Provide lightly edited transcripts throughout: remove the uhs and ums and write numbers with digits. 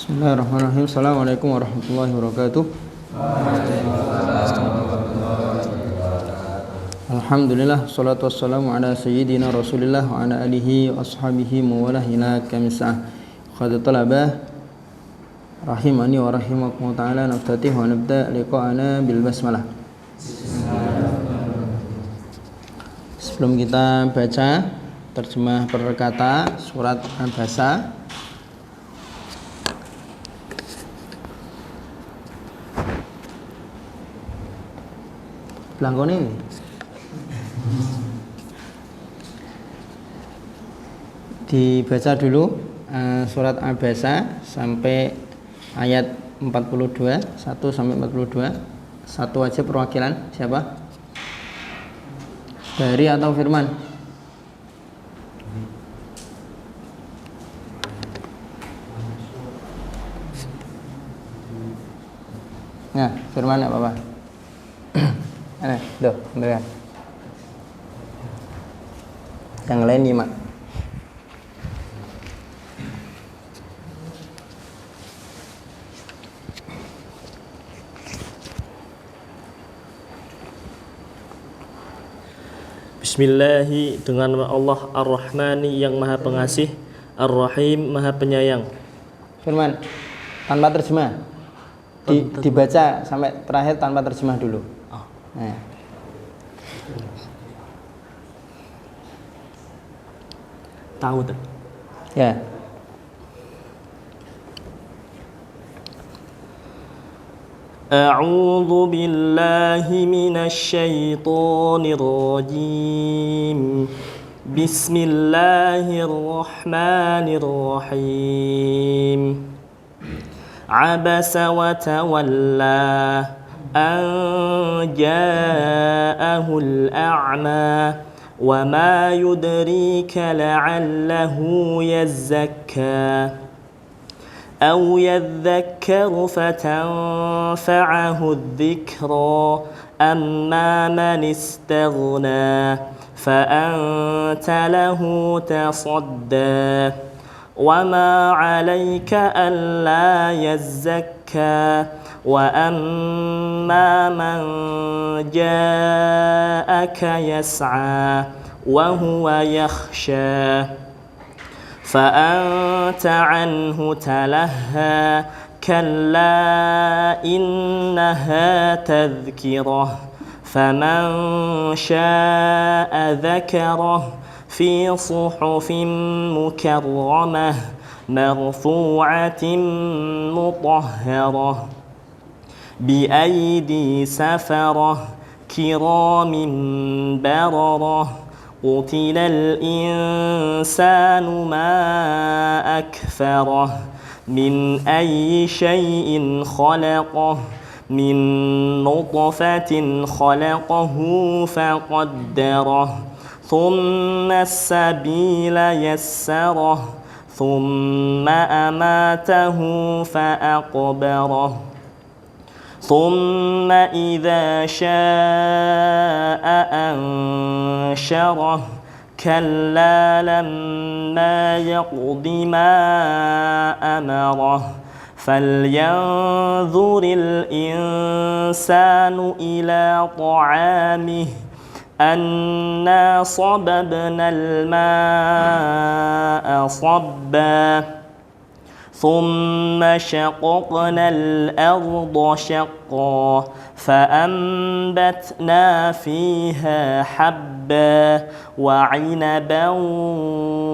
Bismillahirrahmanirrahim. Assalamualaikum warahmatullahi wabarakatuh. Alhamdulillah, salatu wassalamu ala sayyidina Rasulillah wa ala alihi wa ashabihi mawalah ila kamisah. Qad talaba rahimani wa rahimakum ta'ala naftatih wa nabda liqa'ana bil basmalah. Sebelum kita baca terjemah per kata surat Al-Basa, belangkon ini dibaca dulu surat Al-Basa sampai ayat 42, 1 sampai 42. Satu aja perwakilan, siapa? Bari atau Firman? Nah, Firman enggak apa-apa. Tuh, beneran. Yang lain nyimak. Bismillahi, dengan nama Allah Ar-Rahmani yang Maha Pengasih, Ar-Rahim Maha Penyayang. Firman, tanpa terjemah. Dibaca sampai terakhir tanpa terjemah dulu. Nah. Tahu tuh. Ya. A'udzu billahi minasy syaithanir rajim. Bismillahirrahmanirrahim. Abasa wa tawalla أن جاءه الأعمى وما يدريك لعله يزكى أو يذكر فتنفعه الذكرى أما من استغنى فأنت له تصدى وما عليك ألا يزكى وأما من جاءك يسعى وهو يخشى فأنت عنه تلهى كلا إنها تذكرة فمن شاء ذكره في صحف مكرمة مرفوعة مطهرة بأيدي سفرة كرام بررة قتل الإنسان ما أكفره من أي شيء خلقه من نطفة خلقه فقدره ثم السبيل يسره ثم أماته فأقبره ثم إذا شاء أنشره كلا لما يقض ما أمره فلينظر الإنسان إلى طعامه أنا صببنا الماء صبا ثم شققنا الأرض شقا فأنبتنا فيها حبا وعنبا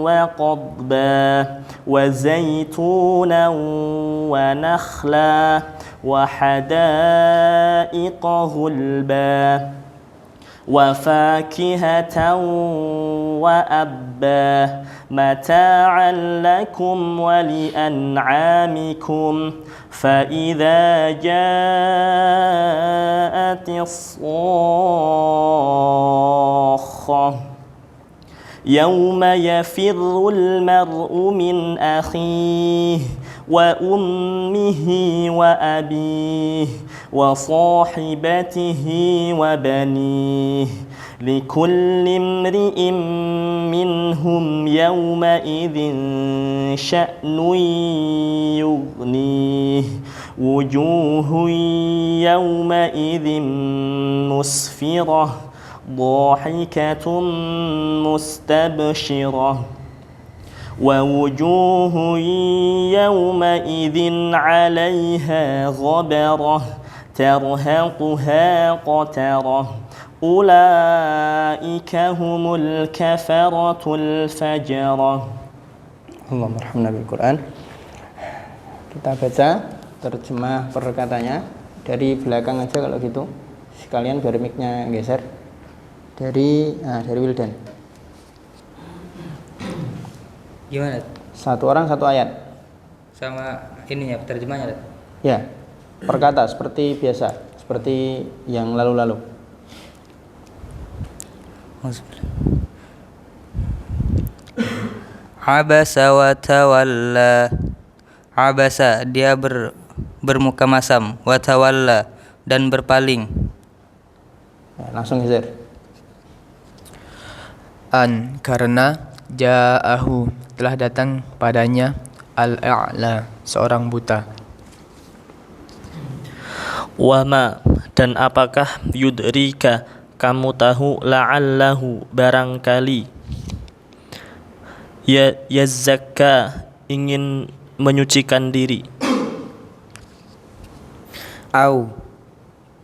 وقضبا وزيتونا ونخلا وحدائق غلبا وفاكهة وأبا متاعا لكم ولأنعامكم فإذا جاءت الصاخة يوم يفر المرء من أخيه وأمه وأبيه وصاحبته وبنيه لكل امرئ منهم يومئذ شأن يغنيه وجوه يومئذ مسفرة ضاحكة مستبشرة ووجوه يومئذ عليها غبرة ترهقها قترة أولئك هم الكفرة الفجرة. Allahumma arhamna bil Quran. Kita baca terjemah perkataannya dari belakang aja kalau gitu. Sekalian biar mic-nya geser. Dari Wildan. Gimana? Satu orang satu ayat. Sama ini ya terjemahnya. Ya. Perkata seperti biasa, seperti yang lalu-lalu. Abasa wa tawalla. Abasa dia bermuka masam, wa tawalla dan berpaling. Ya, langsung geser. An karena ja'ahu telah datang padanya al-a'la seorang buta. Wama dan apakah yudrika kamu tahu la'allahu barangkali yazakka ingin menyucikan diri.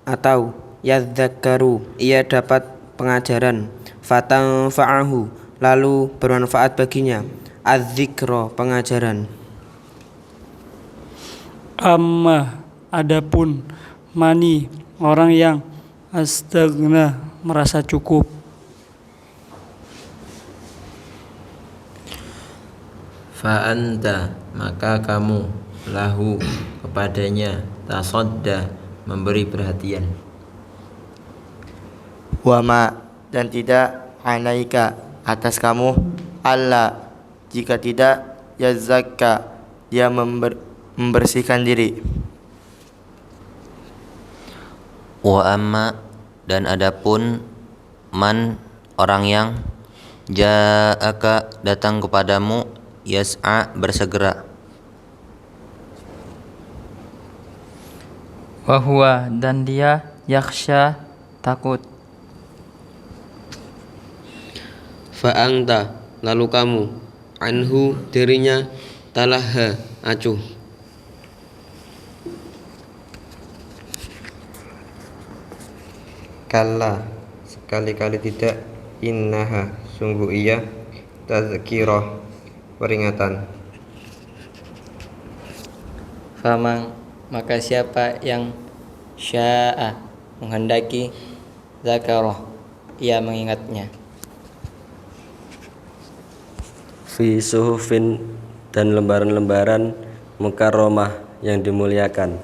Atau yadzakkaru ia dapat pengajaran, fatanfa'ahu lalu bermanfaat baginya, adzikra pengajaran. Amma adapun mani orang yang astagna merasa cukup. Fa'anta maka kamu lahu kepadanya tasadda memberi perhatian. Wama dan tidak alaika atas kamu alla jika tidak yazakka dia membersihkan diri. Wa amma dan adapun man orang yang ja'aka datang kepadamu yas'a bersegera. Wa huwa dan dia yakhsha takut. Fa'anta lalu kamu anhu dirinya talaha acuh. Kalla sekali-kali tidak, innaha sungguh ia tazkirah peringatan. Famang maka siapa yang sya'a menghendaki zakarah ia mengingatnya. Fi suhufin dan lembaran-lembaran mukarramah yang dimuliakan.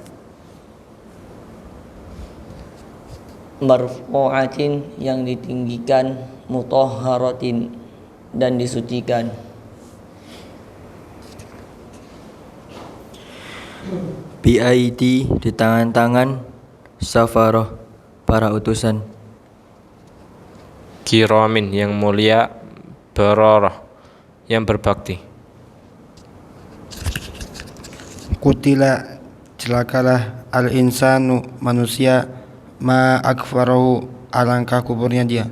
Marfu'atin yang ditinggikan, mutahharatin dan disucikan. Biaidi di tangan-tangan safaroh para utusan. Kiramin yang mulia, bararah yang berbakti. Kutila celakalah al-insanu manusia ma akfarahu alangkah kuburnya dia.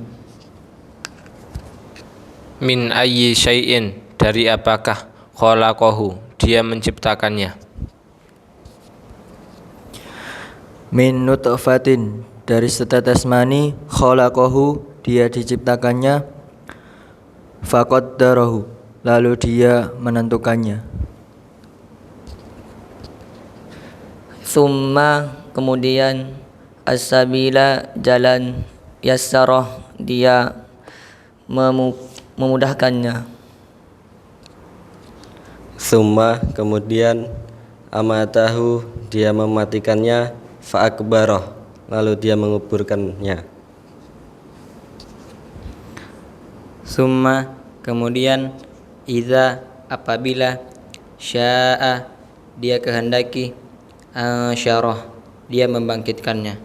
Min ayyi syai'in dari apakah khalaqahu dia menciptakannya. Min nutfatin dari setetes mani khalaqahu dia diciptakannya. Faqaddarahu lalu dia menentukannya. Summa kemudian as-sabila jalan yassarah dia memudahkannya. Summa kemudian amatahu dia mematikannya, fa'akbarah lalu dia menguburkannya. Summa kemudian idza apabila sya'a dia kehendaki, ansyarah dia membangkitkannya.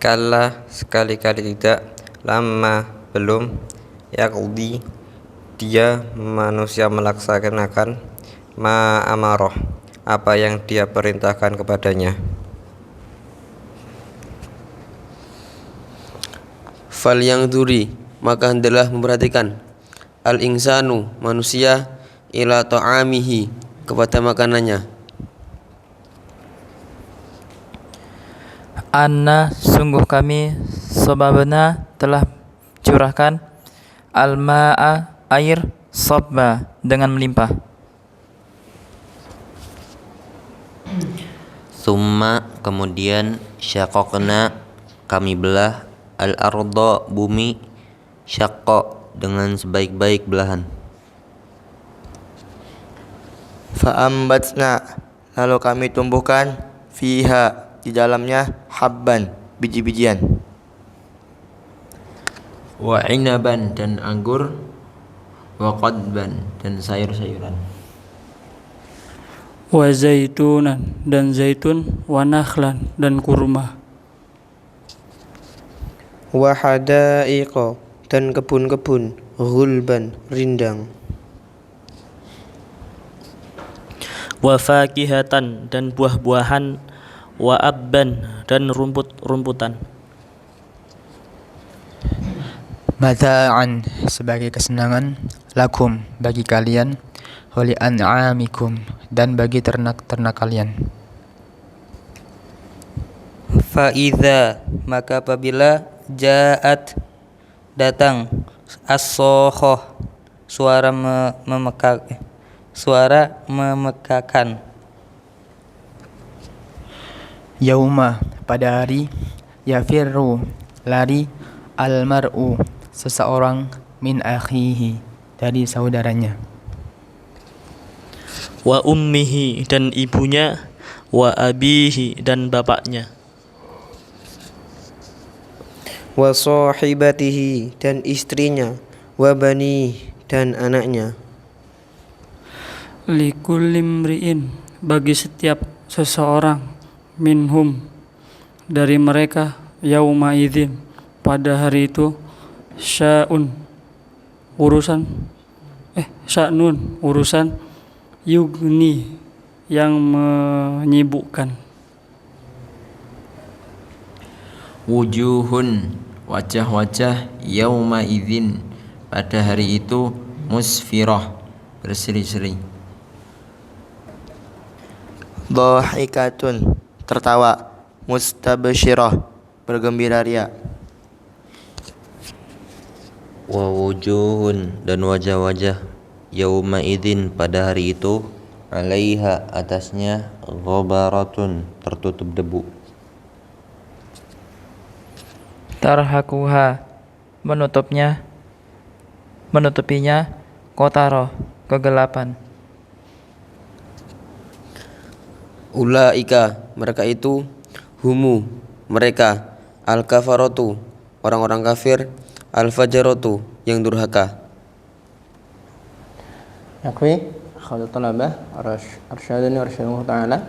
Kalla sekali-kali tidak, lama belum, yaqdi dia manusia melaksanakan ma amaroh apa yang dia perintahkan kepadanya. Fal yang duri maka hendaklah memperhatikan al insanu manusia ila ta'amihi kepada makanannya. Anna sungguh kami sababna telah curahkan al-ma'a air sabba dengan melimpah. Summa kemudian syaqaqna kami belah al-arda bumi syaqqa dengan sebaik-baik belahan. Fa'ambatna lalu kami tumbuhkan fiha di dalamnya habban biji-bijian, Wa inaban dan anggur, wa qadban dan sayur-sayuran. Wa zaitunan dan zaitun, wa nakhlan dan kurma. Wa hadaiqa dan kebun-kebun, ghulban rindang. Wa fakihatan dan buah-buahan, wa abban dan rumput-rumputan. Mata'an sebagai kesenangan, lakum bagi kalian, wali an'amikum dan bagi ternak-ternak kalian. Fa'idha maka apabila ja'at datang as-sokhoh suara memekakan. Yauma pada hari, yafirru lari, almar'u seseorang, min akhihi dari saudaranya, Wa ummihi dan ibunya, wa abihi dan bapaknya, Wa sahibatihi dan istrinya, wa bani dan anaknya. Likulli imri'in bagi setiap seseorang, minhum dari mereka, yauma idzin pada hari itu, sya'un urusan yugni yang menyibukkan. Wujuhun wajah-wajah yauma idzin pada hari itu musfirah berseri-seri. Dhahikatun tertawa, mustabsyirah bergembira ria. Wa wujuhun dan wajah-wajah yauma idzin pada hari itu, alaiha atasnya, ghabaratun tertutup debu. Tarhaquha menutupinya, qataroh kegelapan. Ulaika mereka itu, humu mereka, al-kafaratu orang-orang kafir, al-fajaratu yang durhaka. Yakfi akhwat talabah arsyadani warsyadullah ta'ala.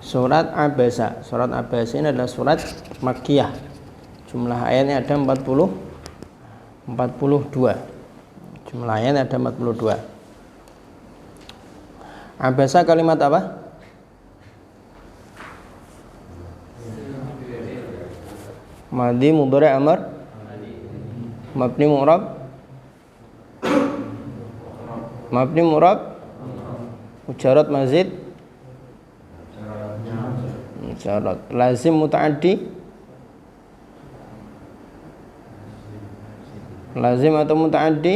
Surat Abasa. Surat Abasa ini adalah surat Makkiyah. Jumlah ayatnya ada 42. Jumlah ayatnya ada 42. Abasa kalimat apa? Madi mudhari amr, mabni mu'rab, mujarrad mazid, mujarrad lazim mutaaddi, lazim atau mutaaddi?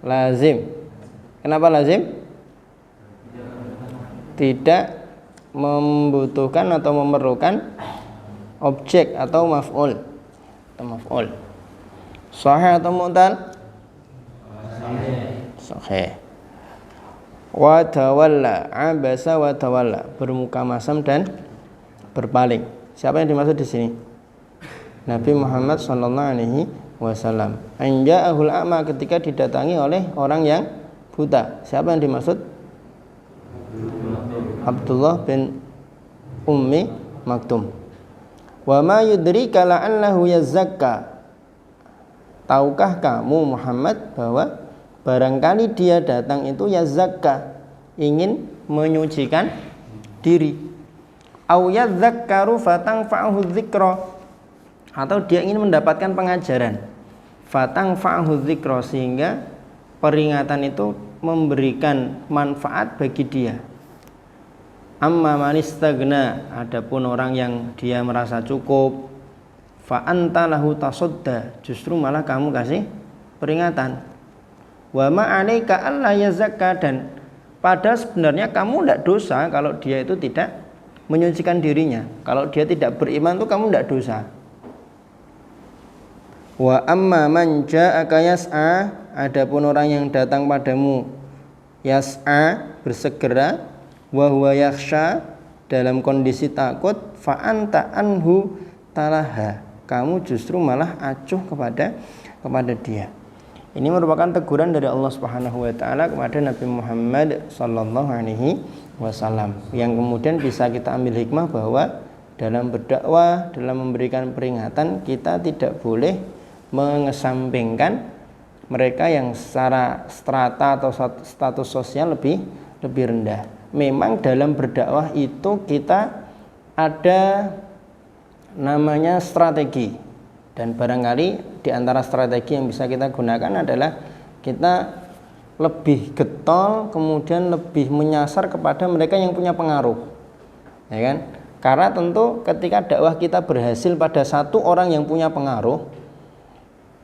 Lazim. Kenapa lazim? Tidak membutuhkan atau memerlukan objek atau maf'ul. Sahih atau mu'tal? Sahih. Wa tawalla, abasa wa tawalla, bermuka masam dan berpaling. Siapa yang dimaksud di sini? Nabi Muhammad sallallahu alaihi wasallam. Anja'ahul a'ma ketika didatangi oleh orang yang buta. Siapa yang dimaksud? Abdullah bin Ummi Maktum. Wa ma yudrika la'allahu yazakka. Tahukah kamu Muhammad bahwa barangkali dia datang itu yazakka, ingin menyucikan diri. Au yadzakkaru fatanfa'uhu dzikra, atau dia ingin mendapatkan pengajaran. Fatanfa'uhu dzikra, sehingga peringatan itu memberikan manfaat bagi dia. Amma man istagna, adapun orang yang dia merasa cukup, fa anta lahu tasodda, justru malah kamu kasih peringatan. Wa ma 'alaika alla yazakka, dan padahal sebenarnya kamu tidak dosa kalau dia itu tidak menyucikan dirinya. Kalau dia tidak beriman itu kamu tidak dosa. Wa amma man ja'aka yas'a, adapun orang yang datang padamu yas'a, bersegera, wa huwa yakhsha, dalam kondisi takut, fa anta anhu talaha, kamu justru malah acuh kepada dia. Ini merupakan teguran dari Allah Subhanahu wa taala kepada Nabi Muhammad sallallahu alaihi wasallam, yang kemudian bisa kita ambil hikmah bahwa dalam berdakwah, dalam memberikan peringatan, kita tidak boleh mengesampingkan mereka yang secara strata atau status sosial lebih rendah. Memang dalam berdakwah itu kita ada namanya strategi, dan barangkali di antara strategi yang bisa kita gunakan adalah kita lebih getol, kemudian lebih menyasar kepada mereka yang punya pengaruh, ya kan? Karena tentu ketika dakwah kita berhasil pada satu orang yang punya pengaruh,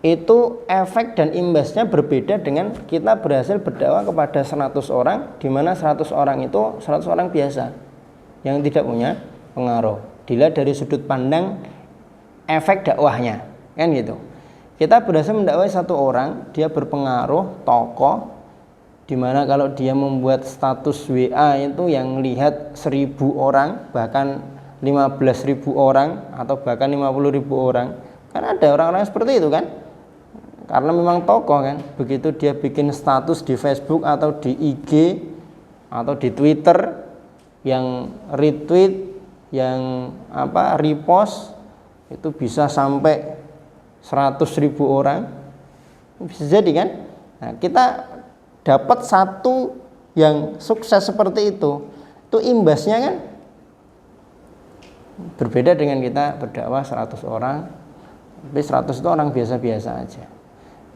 itu efek dan imbasnya berbeda dengan kita berhasil berdakwah kepada 100 orang, di mana 100 orang itu 100 orang biasa yang tidak punya pengaruh. Dilihat dari sudut pandang efek dakwahnya, kan gitu. Kita berhasil mendakwai satu orang, dia berpengaruh, tokoh, di mana kalau dia membuat status WA itu yang lihat 1000 orang, bahkan 15.000 orang, atau bahkan 50.000 orang. Kan ada orang-orang seperti itu kan? Karena memang tokoh kan, begitu dia bikin status di Facebook atau di IG atau di Twitter, yang retweet, yang repost itu bisa sampai 100.000 orang, bisa jadi kan? Nah, kita dapat satu yang sukses seperti itu imbasnya kan berbeda dengan kita berdakwah 100 orang, tapi 100 itu orang biasa-biasa aja.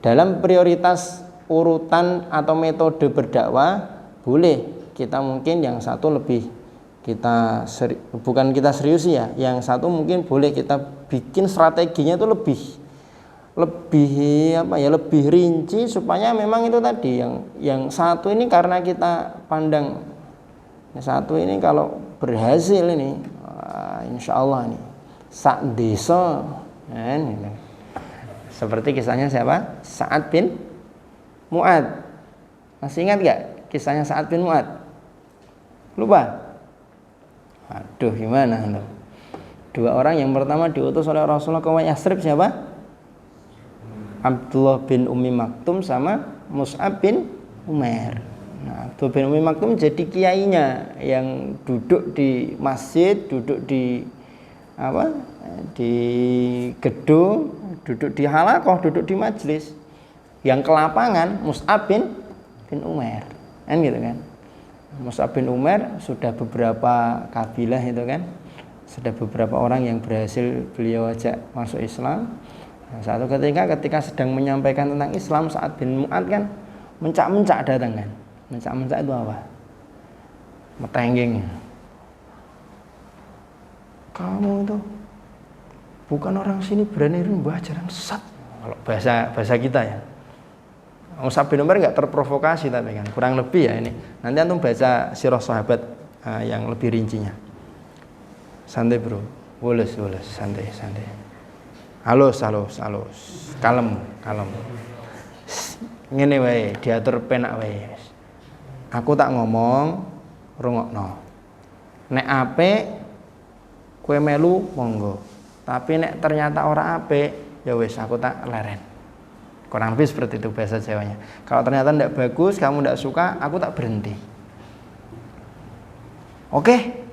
Dalam prioritas urutan atau metode berdakwah, boleh kita mungkin yang satu lebih kita bukan kita serius ya, yang satu mungkin boleh kita bikin strateginya itu lebih rinci, supaya memang itu tadi yang satu ini karena kita pandang yang satu ini kalau berhasil ini insya Allah nih sak desa kan. Seperti kisahnya siapa? Sa'ad bin Mu'ad. Masih ingat gak kisahnya Sa'ad bin Mu'ad? Lupa? Aduh, gimana? Dua orang yang pertama diutus oleh Rasulullah ke Yasrib siapa? Abdullah bin Ummi Maktum sama Mus'ab bin Umair. Nah, Abdullah bin Ummi Maktum jadi kiainya yang duduk di masjid, duduk di di gedung, duduk di halakoh, duduk di majelis. Yang ke lapangan Mus'ab bin Umair, kan gitu kan? Mus'ab bin Umair sudah beberapa kabilah itu kan, sudah beberapa orang yang berhasil beliau ajak masuk Islam. Nah, satu ketika sedang menyampaikan tentang Islam, Sa'ad bin Mu'ad kan mencak-mencak datang kan. Mencak-mencak itu apa? Metenggeng. Kamu itu bukan orang sini, berani mbah ajaran sesat. Kalau bahasa kita ya. Mus'ab bin Umair enggak terprovokasi tapi kan kurang lebih ya ini. Nanti antum baca sirah sahabat yang lebih rincinya. Santai bro, boleh santai. Halus. Kalem. Ngene wae, diatur penak wae. Aku tak ngomong, rungokno. Nek apik kowe melu monggo. Tapi nek ternyata ora apik, ya wis aku tak leren. Kurang lebih seperti itu bahasa Jawanya. Kalau ternyata tidak bagus, kamu tidak suka, aku tak berhenti. Oke.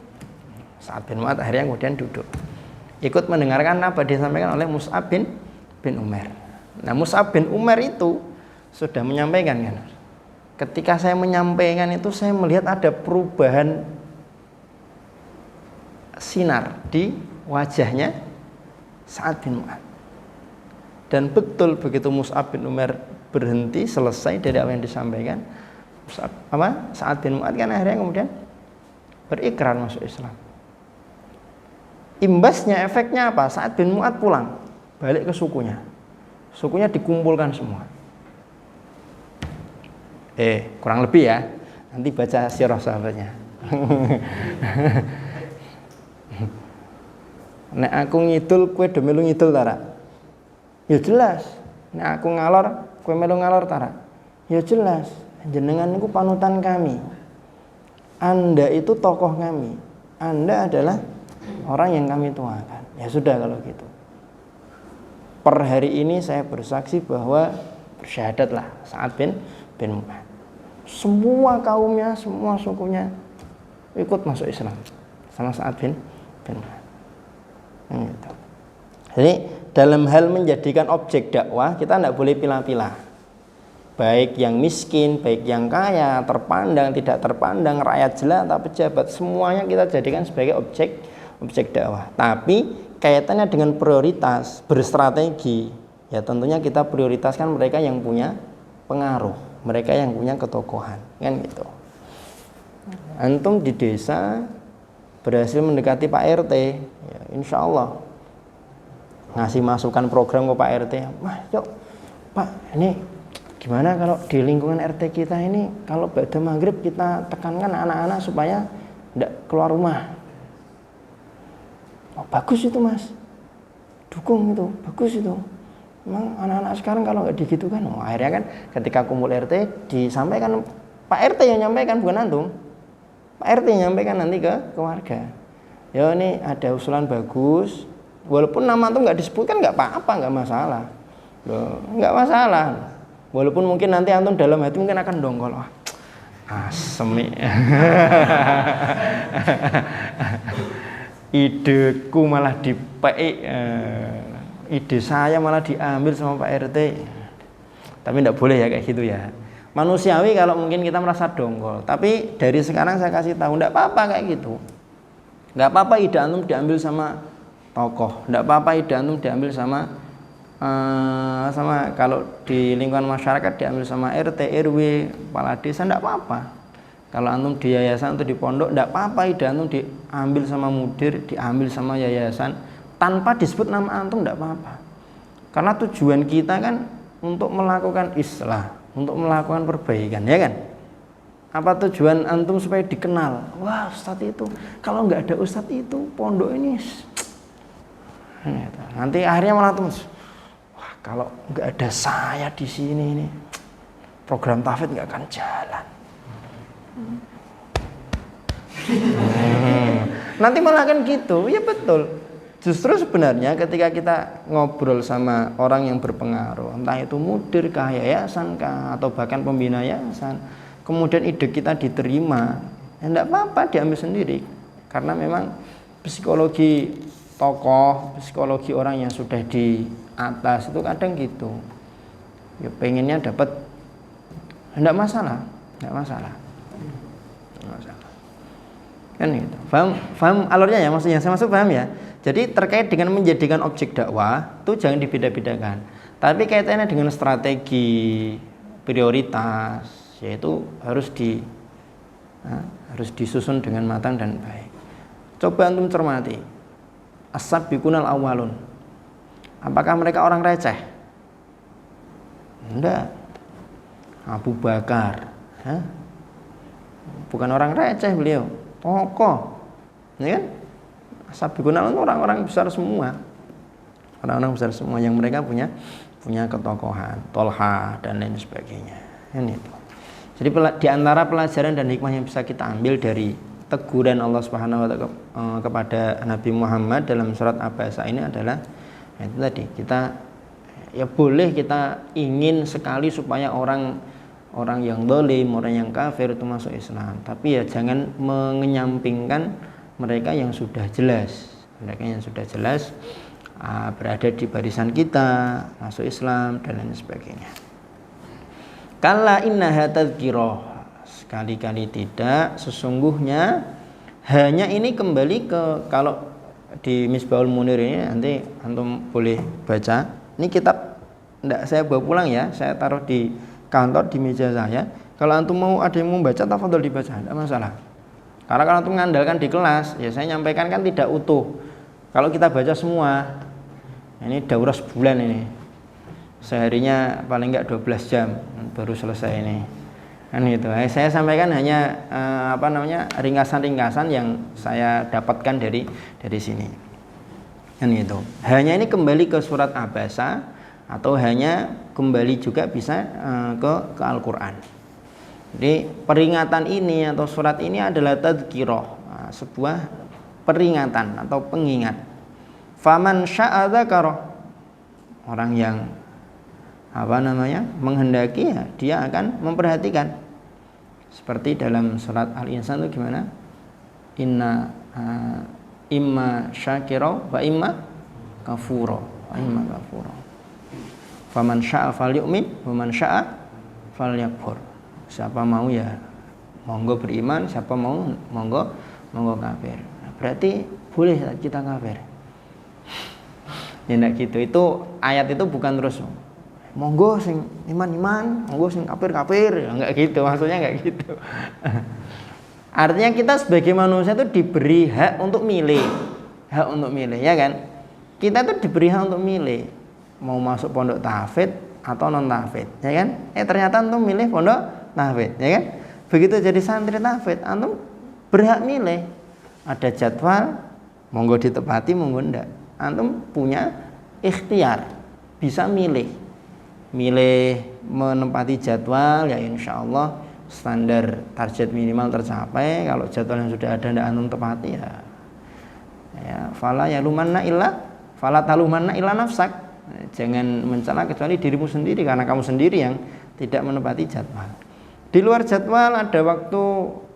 Sa'ad bin Mu'adz akhirnya kemudian duduk. Ikut mendengarkan apa disampaikan oleh Mus'ab bin Umair. Nah, Mus'ab bin Umair itu sudah menyampaikan kan. Ketika saya menyampaikan itu saya melihat ada perubahan sinar di wajahnya Sa'ad bin Mu'adz. Dan betul begitu Mus'ab bin Umair berhenti selesai dari apa yang disampaikan, Sa'ad bin Mu'adz kan akhirnya kemudian berikrar masuk Islam. Imbasnya, efeknya apa? Sa'ad bin Mu'adz pulang, balik ke sukunya. Sukunya dikumpulkan semua. Kurang lebih ya. Nanti baca sirah sahabatnya. Nek aku ngidul, kowe do melu ngidul ta ra? Ya jelas. Nek aku ngalor, kowe melu ngalor ta ra? Ya jelas. Jenengan niku panutan kami. Anda itu tokoh kami. Anda adalah orang yang kami tuakan. Ya sudah kalau gitu. Per hari ini saya bersaksi bahwa bersyahadatlah Sa'ad bin Mu'adz. Semua kaumnya, semua sukunya ikut masuk Islam sama Sa'ad bin Mu'adz. Gitu. Jadi dalam hal menjadikan objek dakwah kita tidak boleh pilah-pilah. Baik yang miskin, baik yang kaya, terpandang, tidak terpandang, rakyat jelata, pejabat, semuanya kita jadikan sebagai objek dakwah. Tapi kaitannya dengan prioritas, berstrategi, ya tentunya kita prioritaskan mereka yang punya pengaruh, mereka yang punya ketokohan, kan gitu. Antum di desa berhasil mendekati Pak RT, ya, insya Allah ngasih masukan program ke Pak RT. Wah, yuk Pak, ini gimana kalau di lingkungan RT kita ini kalau pada maghrib kita tekankan anak-anak supaya tidak keluar rumah. Oh, bagus itu Mas, dukung itu, bagus itu. Memang anak-anak sekarang kalau nggak digitukan, akhirnya kan ketika kumpul RT disampaikan, Pak RT yang nyampaikan, bukan antum. Pak RT yang nyampaikan nanti ke warga. Ya ini ada usulan bagus, walaupun nama antum nggak disebutkan nggak apa-apa, nggak masalah. Loh, nggak masalah. Walaupun mungkin nanti antum dalam hati mungkin akan dongkol, wah asem. Ideku malah dipei, ide saya malah diambil sama Pak RT. Tapi tidak boleh ya kayak gitu ya. Manusiawi kalau mungkin kita merasa dongkol. Tapi dari sekarang saya kasih tahu, tidak apa-apa kayak gitu. Tidak apa-apa ide antum diambil sama tokoh. Tidak apa-apa ide antum diambil sama kalau di lingkungan masyarakat diambil sama RT, RW, kepala desa, tidak apa-apa. Kalau antum di yayasan atau di pondok, tidak apa-apa ide antum diambil sama mudir, diambil sama yayasan, tanpa disebut nama antum, tidak apa-apa. Karena tujuan kita kan untuk melakukan islah, untuk melakukan perbaikan, ya kan? Apa tujuan antum supaya dikenal? Wah, ustadz itu, kalau nggak ada ustadz itu, pondok ini nanti akhirnya malah antum, wah kalau nggak ada saya di sini ini, program tahfidz nggak akan jalan. Nanti malah kan gitu, ya betul. Justru sebenarnya ketika kita ngobrol sama orang yang berpengaruh, entah itu mudir kah, yayasan kah, atau bahkan pembina yayasan, kemudian ide kita diterima, ya enggak apa-apa diambil sendiri. Karena memang psikologi tokoh, psikologi orang yang sudah di atas itu kadang gitu. Ya pengennya dapat, enggak masalah, enggak masalah. Kan gitu. Paham alurnya ya, maksudnya saya masuk paham ya. Jadi terkait dengan menjadikan objek dakwah itu jangan dibeda-bedakan. Tapi kaitannya dengan strategi, prioritas, yaitu harus disusun dengan matang dan baik. Coba antum cermati. As-sabiqunal awwalun. Apakah mereka orang receh? Enggak. Abu Bakar, bukan orang receh beliau. Tokoh, ya kan? Sabiqun itu orang-orang besar semua, orang-orang besar semua yang mereka punya ketokohan, Tolha dan lain sebagainya. Ini itu. Jadi di antara pelajaran dan hikmah yang bisa kita ambil dari teguran Allah Subhanahu wa taala kepada Nabi Muhammad dalam surat Abasa ini adalah itu tadi, kita ya boleh kita ingin sekali supaya orang yang zalim, orang yang kafir itu masuk Islam, tapi ya jangan mengenyampingkan mereka yang sudah jelas. Mereka yang sudah jelas berada di barisan kita, masuk Islam dan lain sebagainya. Kalla innaha tadhkirah, sekali-kali tidak, sesungguhnya hanya ini kembali ke, kalau di Misbahul Munir ini nanti antum boleh baca. Ini kitab enggak saya bawa pulang ya, saya taruh di kantor di meja saya. Kalau antum mau ada yang mau baca, tafadhol dibaca, enggak masalah. Karena kalau antum mengandalkan di kelas, ya saya nyampaikan kan tidak utuh. Kalau kita baca semua, ini daurah sebulan ini, seharinya paling enggak 12 jam baru selesai ini, kan gitu. Saya sampaikan hanya ringkasan-ringkasan yang saya dapatkan dari sini, kan gitu. Hanya ini kembali ke surat Abasa, atau hanya kembali juga bisa ke Al-Quran. Jadi peringatan ini atau surat ini adalah tadhkirah, sebuah peringatan atau pengingat. Faman sya'a dzakarah, orang yang menghendaki ya, dia akan memperhatikan. Seperti dalam surat Al-Insan itu gimana? Inna imma syakira wa imma kafura. Faman sya'a falyu'min wa man sya'a falyakfur. Siapa mau ya monggo beriman, siapa mau monggo kafir. Berarti boleh kita kafir. Ya enggak gitu. Itu ayat itu bukan terus monggo sing iman, monggo sing kafir, enggak gitu, maksudnya enggak gitu. Artinya kita sebagai manusia itu diberi hak untuk milih, ya kan? Kita tuh diberi hak untuk milih, mau masuk pondok tahfidz atau non tahfidz, ya kan? Ternyata antum milih pondok tahfidz, ya kan? Begitu jadi santri tahfidz, antum berhak milih. Ada jadwal, monggo ditepati, monggo enggak. Antum punya ikhtiar, bisa milih menempati jadwal, ya insya Allah standar target minimal tercapai. Kalau jadwal yang sudah ada tidak antum tepati ya fala talumanna illa nafsak, jangan mencela kecuali dirimu sendiri, karena kamu sendiri yang tidak menepati jadwal. Di luar jadwal ada waktu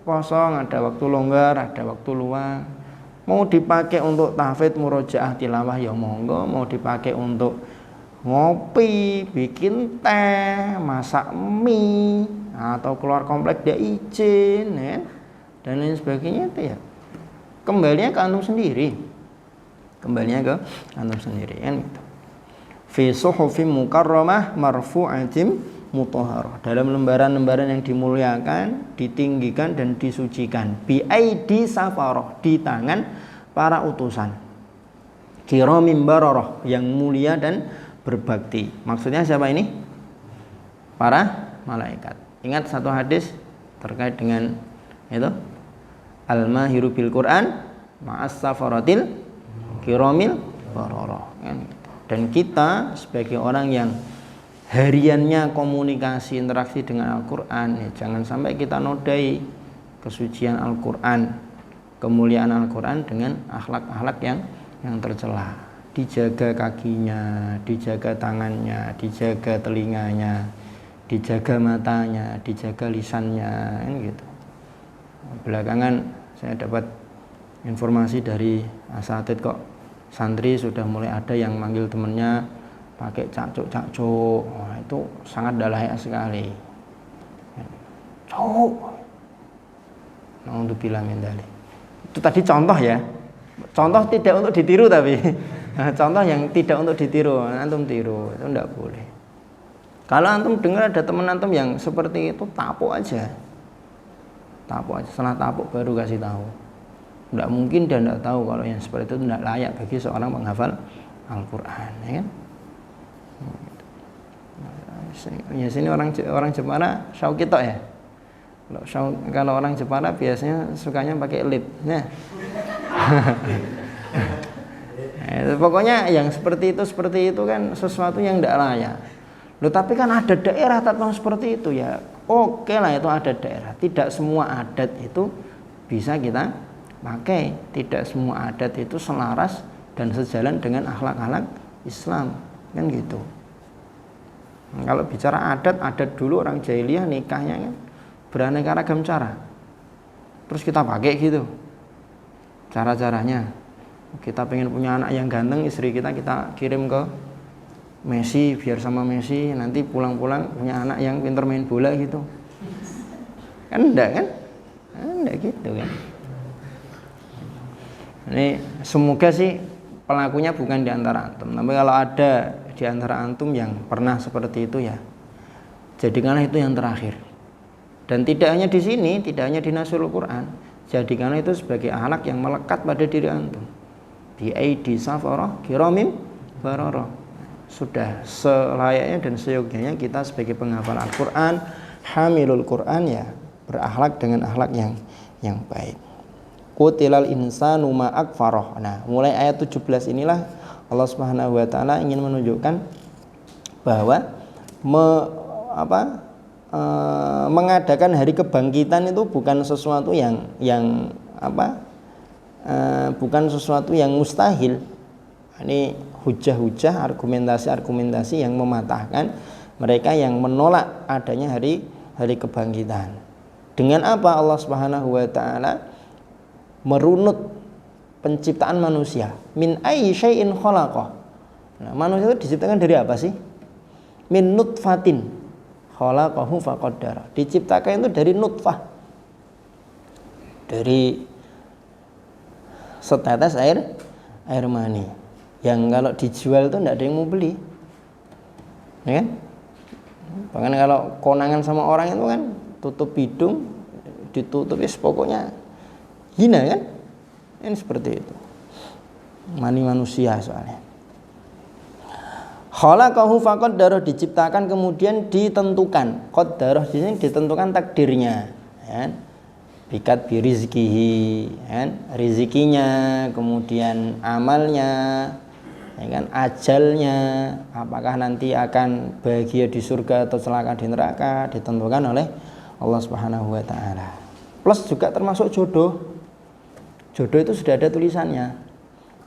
kosong, ada waktu longgar, ada waktu luang. Mau dipakai untuk tahfidz, murojaah, tilawah ya monggo, mau dipakai untuk ngopi, bikin teh, masak mie, atau keluar komplek dia izin, ya, dan lain sebagainya, itu ya kembalinya ke antum sendiri, kan gitu. Fi suhufim mukarramah marfu'atim mutahharah, dalam lembaran-lembaran yang dimuliakan, ditinggikan dan disucikan. Bi aidi safarah, di tangan para utusan. Kiramim bararah, yang mulia dan berbakti. Maksudnya siapa ini? Para malaikat. Ingat satu hadis terkait dengan itu, al-mahiru bil Quran ma'as safaratil kiramil bararah, kan gitu. Dan kita sebagai orang yang hariannya komunikasi interaksi dengan Al-Quran, ya, jangan sampai kita nodai kesucian Al-Quran, kemuliaan Al-Quran dengan akhlak-akhlak yang tercela. Dijaga kakinya, dijaga tangannya, dijaga telinganya, dijaga matanya, dijaga lisannya, kan gitu. Belakangan saya dapat informasi dari asatidz, kok santri sudah mulai ada yang manggil temennya pakai cacuk. Wah, itu sangat layak sekali. Cuk. Untuk bilang mendali. Itu tadi contoh ya. Contoh tidak untuk ditiru tapi. Contoh yang tidak untuk ditiru, antum tiru, itu enggak boleh. Kalau antum dengar ada teman antum yang seperti itu, tapuk aja. Setelah tapuk baru kasih tahu. Enggak mungkin dia enggak tahu kalau yang seperti itu enggak layak bagi seorang penghafal Al-Quran, ya kan? Ya sini orang Jepara syau kita ya. Kalau orang Jepara biasanya sukanya pakai lip, ya. Pokoknya yang seperti itu kan sesuatu yang tidak layak. Loh, tapi kan ada daerah tertentu seperti itu ya. Oke lah, itu ada daerah. Tidak semua adat itu bisa kita pakai. Tidak semua adat itu selaras dan sejalan dengan akhlak-akhlak Islam, kan gitu. Kalau bicara adat dulu orang jahiliyah nikahnya kan beraneka ragam cara. Terus kita pakai gitu cara-caranya. Kita pengen punya anak yang ganteng, istri kita kirim ke Messi biar sama Messi, nanti pulang-pulang punya anak yang pintar main bola gitu. Kan enggak kan? Enggak gitu kan. Ini semoga sih pelakunya bukan di antara antum. Tapi kalau ada di antara antum yang pernah seperti itu ya, jadikanlah itu yang terakhir. Dan tidak hanya di sini, tidak hanya di Nasul Quran, jadikanlah itu sebagai akhlak yang melekat pada diri antum. Di aidi safarah kiramim bararah. Sudah selayaknya dan seyogyanya kita sebagai penghafal Al-Quran, hamilul Quran ya, berakhlak dengan akhlak yang baik. Qutilal insanu ma akfarah. Nah, mulai ayat 17 inilah Allah Subhanahu wa taala ingin menunjukkan bahwa mengadakan hari kebangkitan itu bukan sesuatu bukan sesuatu yang mustahil. Ini hujah-hujah, argumentasi yang mematahkan mereka yang menolak adanya hari kebangkitan. Dengan apa Allah Subhanahu wa taala merunut penciptaan manusia? Min ayyi syai'in khalaqah. Nah, manusia itu diciptakan dari apa sih? Min nutfatin khalaqahu faqaddara. Diciptakan itu dari nutfah. Dari setetes air mani. Yang kalau dijual itu tidak ada yang mau beli. Ya kan? Bahkan kalau konangan sama orang itu kan tutup hidung, ditutup pokoknya hina kan? Ini seperti itu. Mani manusia soalnya. Khalaqahu faqaddara, diciptakan kemudian ditentukan. Qaddara di sini ditentukan takdirnya, ya. Bikat birizkihi, ya. Rizikinya, kemudian amalnya, ya kan, ajalnya, apakah nanti akan bahagia di surga atau celaka di neraka, ditentukan oleh Allah Subhanahu wa taala. Plus juga termasuk jodoh. Jodoh itu sudah ada tulisannya.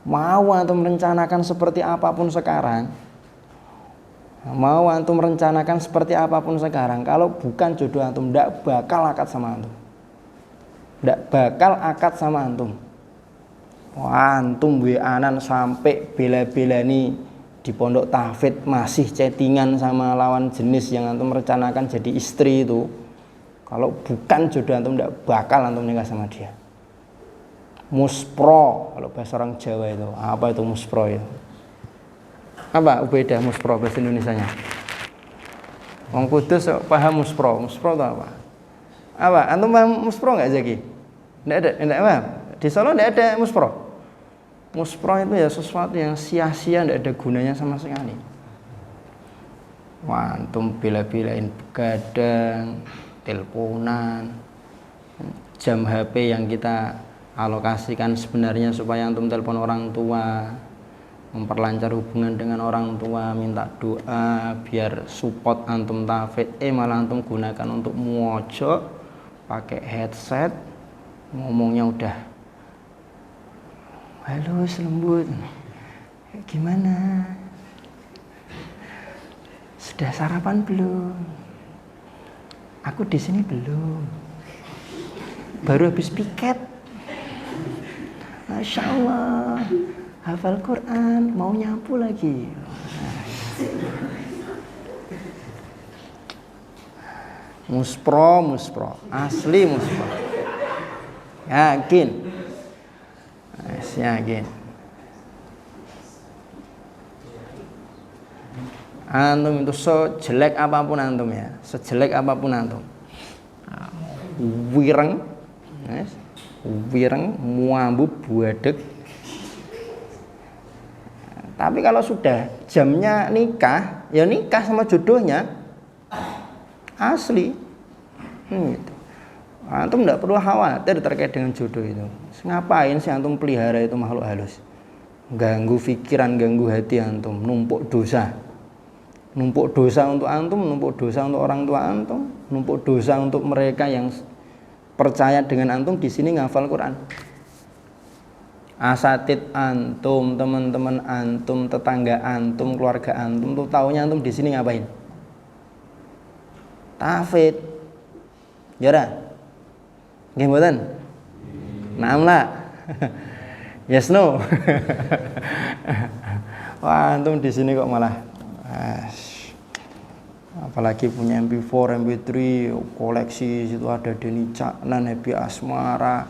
Mau antum merencanakan seperti apapun sekarang, kalau bukan jodoh antum, tidak bakal akad sama antum. Wah, antum WA-an sampai bela-belani di pondok tahfidz masih chattingan sama lawan jenis yang antum merencanakan jadi istri itu. Kalau bukan jodoh antum, tidak bakal antum nikah sama dia. Muspro, kalau bahasa orang Jawa itu apa itu muspro itu? Apa beda muspro bahasa Indonesianya? Wong Kudus paham muspro. Muspro itu apa? Apa? Antum paham muspro nggak Zaki? Tidak paham. Di Solo tidak ada muspro. Muspro itu ya sesuatu yang sia-sia, tidak ada gunanya sama sekali. Wah, antum bila-bilain begadang, teleponan, jam HP yang kita alokasikan sebenarnya supaya antum telepon orang tua, memperlancar hubungan dengan orang tua, minta doa biar support antum tahfidz, malah antum gunakan untuk mojok pakai headset, ngomongnya udah halo lembut, gimana, sudah sarapan belum? Aku di sini belum, baru habis piket. Masya Allah, hafal Quran, mau nyapu lagi. Muspro, asli muspro. Yakin? Yakin. Antum itu sejelek apapun antum ya, wireng, muambu, buadek. Tapi kalau sudah jamnya nikah, ya nikah sama jodohnya asli. Gitu. Antum tidak perlu khawatir terkait dengan jodoh itu. Ngapain sih antum pelihara itu makhluk halus? Ganggu pikiran, ganggu hati antum, numpuk dosa untuk antum, numpuk dosa untuk orang tua antum, numpuk dosa untuk mereka yang percaya dengan antum di sini ngafal Quran. Asatid antum, teman-teman antum, tetangga antum, keluarga antum tuh taunya antum di sini ngapain? Tahfidz. Ya ora? Nggih mboten? Naam la. Yes no. Wah, antum di sini kok malah apalagi punya MP4, MP3, koleksi situ ada Denny Caknan, Happy Asmara,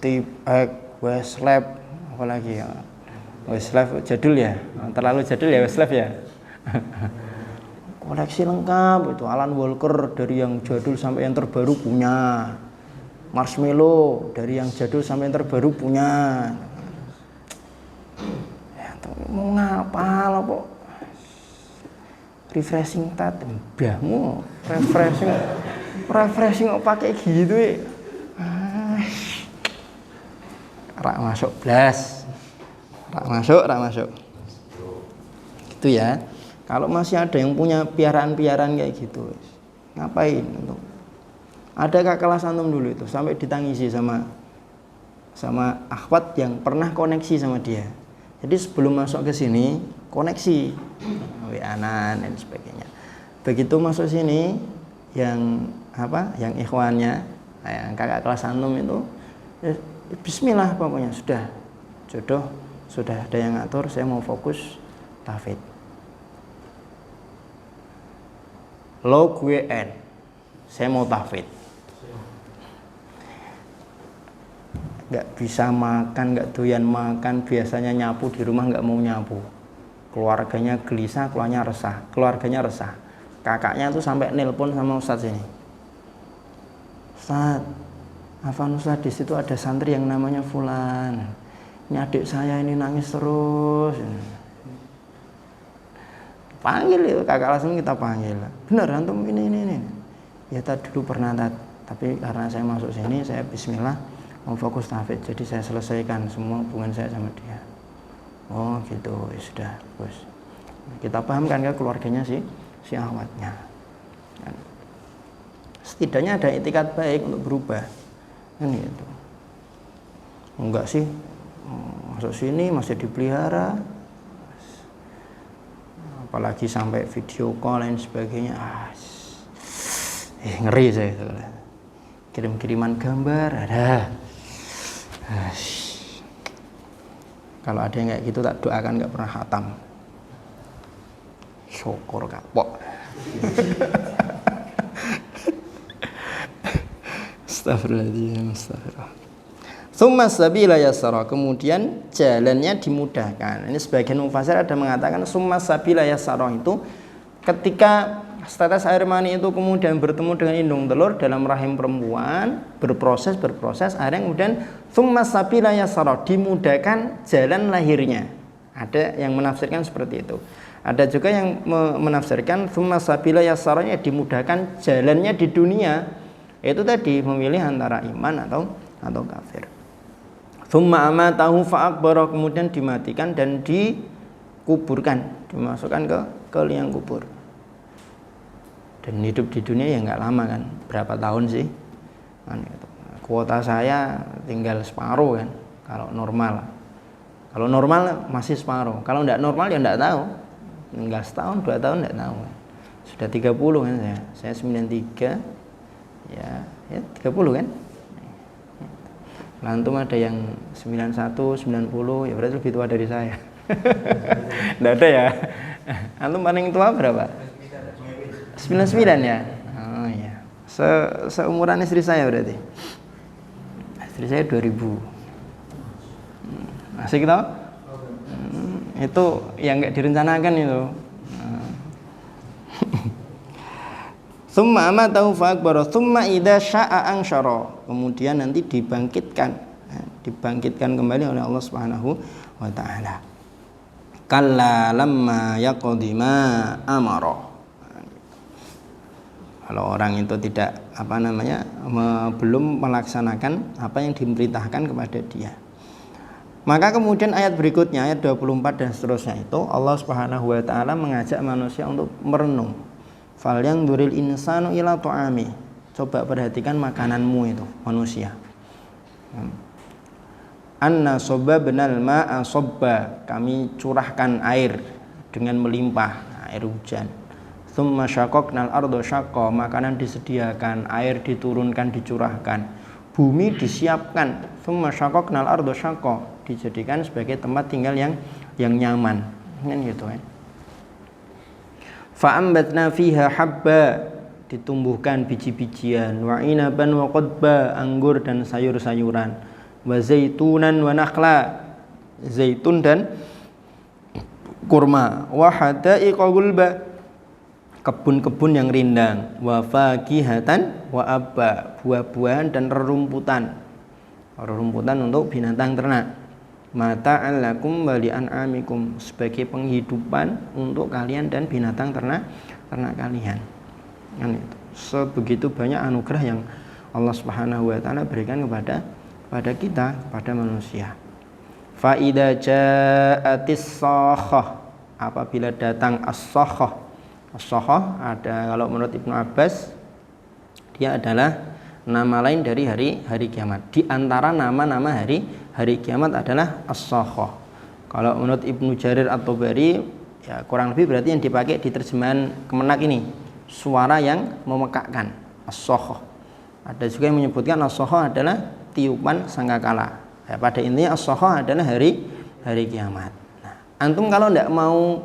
Tip X, Westlife, apalagi ya. Westlife jadul ya, terlalu jadul ya Westlife ya. Koleksi lengkap itu, Alan Walker dari yang jadul sampai yang terbaru punya, Marshmello dari yang jadul sampai yang terbaru punya. Ya, mau ngapa lo kok? Refreshing tat, mbahmu refreshing kok pakai gitu ya. Rak masuk blas, rak masuk. Gitu ya. Kalau masih ada yang punya piaraan-piaraan kayak gitu, ngapain? Ada kakak kelas antum dulu itu sampai ditangisi sama akhwat yang pernah koneksi sama dia. Jadi sebelum masuk ke sini koneksi WA-an dan sebagainya. Begitu masuk sini yang ikhwannya, yang kakak kelas antum itu, bismillah pokoknya sudah jodoh, sudah ada yang ngatur, saya mau fokus tahfidz. Lo gue N, saya mau tahfidz. Gak bisa makan, gak doyan makan, biasanya nyapu di rumah gak mau nyapu. Keluarganya gelisah, keluarganya resah. Kakaknya tuh sampai nelpon sama Ustadz ini. Ustadz, Afan Ustadz, di situ ada santri yang namanya Fulan. Ini adik saya ini nangis terus. Panggil itu kakak langsung kita panggil. Bener antum ini. Ya tadi dulu pernah tapi karena saya masuk sini saya bismillah mau fokus tahfidz. Jadi saya selesaikan semua hubungan saya sama dia. Oh gitu, ya sudah, bos. Kita pahamkan ke keluarganya si ahwatnya. Setidaknya ada etikat baik untuk berubah. Kan gitu. Enggak sih, masuk sini masih dipelihara. Apalagi sampai video call dan sebagainya, ngeri saya. Kirim-kiriman gambar ada. Kalau ada yang kayak gitu tak doakan nggak pernah khatam. Syukur kapok. Astagfirullahaladzim. Tsumma sabila yassara, kemudian jalannya dimudahkan. Ini sebagian mufassir ada mengatakan tsumma sabila yassara itu ketika tetes air mani itu kemudian bertemu dengan indung telur dalam rahim perempuan, berproses akhirnya kemudian tsumma sabila yassara, dimudahkan jalan lahirnya. Ada yang menafsirkan seperti itu. Ada juga yang menafsirkan tsumma sabila yassaranya dimudahkan jalannya di dunia. Itu tadi memilih antara iman atau kafir. Tsumma amatahu fa'akbara, kemudian dimatikan dan dikuburkan, dimasukkan ke liang kubur. Dan hidup di dunia ya nggak lama kan, berapa tahun sih? Kuota saya tinggal separuh kan, kalau normal. Kalau normal masih separuh, kalau nggak normal ya nggak tahu. Tinggal setahun, 2 tahun nggak tahu. Sudah 30 kan saya 93, ya 30 kan. Antum ada yang 91, 90, ya berarti lebih tua dari saya. Nggak ada ya? Antum paling tua berapa? 99 ya? Oh iya. Seumuran istri saya berarti. Istri saya 2000. Asik tau? Itu yang nggak direncanakan itu. Tsumma amatahu fa'akbara tsumma idza syaa ansyara, kemudian nanti dibangkitkan kembali oleh Allah Subhanahu wa taala. Kalla lamma yaqdi ma amara. Kalau orang itu tidak belum melaksanakan apa yang diperintahkan kepada dia. Maka kemudian ayat berikutnya, ayat 24 dan seterusnya itu Allah Subhanahu wa taala mengajak manusia untuk merenung. Falyanzuril insanu ila ta'ami. Coba perhatikan makananmu itu, manusia. Anna sabbabnal ma'a sabba, kami curahkan air dengan melimpah, air hujan. Tsumma syaqaqnal arda syaqqa, makanan disediakan, air diturunkan, dicurahkan, bumi disiapkan. Tsumma syaqaqnal arda syaqqa, dijadikan sebagai tempat tinggal yang nyaman. Kan gitu kan. Fa ambatna fiha habba, ditumbuhkan biji-bijian, wa inaban wa qadba, anggur dan sayur-sayuran, wa zaitunan wa nakhla, zaitun dan kurma, wa hadaiqa gulba, kebun-kebun yang rindang, wa fakihatan wa abba, buah-buahan dan rerumputan untuk binatang ternak, mata'an lakum wa li'an'amikum, sebagai penghidupan untuk kalian dan binatang ternak kalian. Kan itu. Sebegitu banyak anugerah yang Allah Subhanahu wa taala berikan kepada kita, kepada manusia. Fa idza ja'atis sakhah, apabila datang as-sakhah. As-sakhah ada, kalau menurut Ibnu Abbas, dia adalah nama lain dari hari kiamat. Di antara nama-nama hari kiamat adalah as-sakhah. Kalau menurut Ibnu Jarir at-Tabari, ya kurang lebih berarti yang dipakai di terjemahan Kemenak ini, suara yang memekakkan, as-sakhah. Ada juga yang menyebutkan as-sakhah adalah tiupan sangkakala. Ya, pada intinya as-sakhah adalah hari kiamat. Nah, antum kalau tidak mau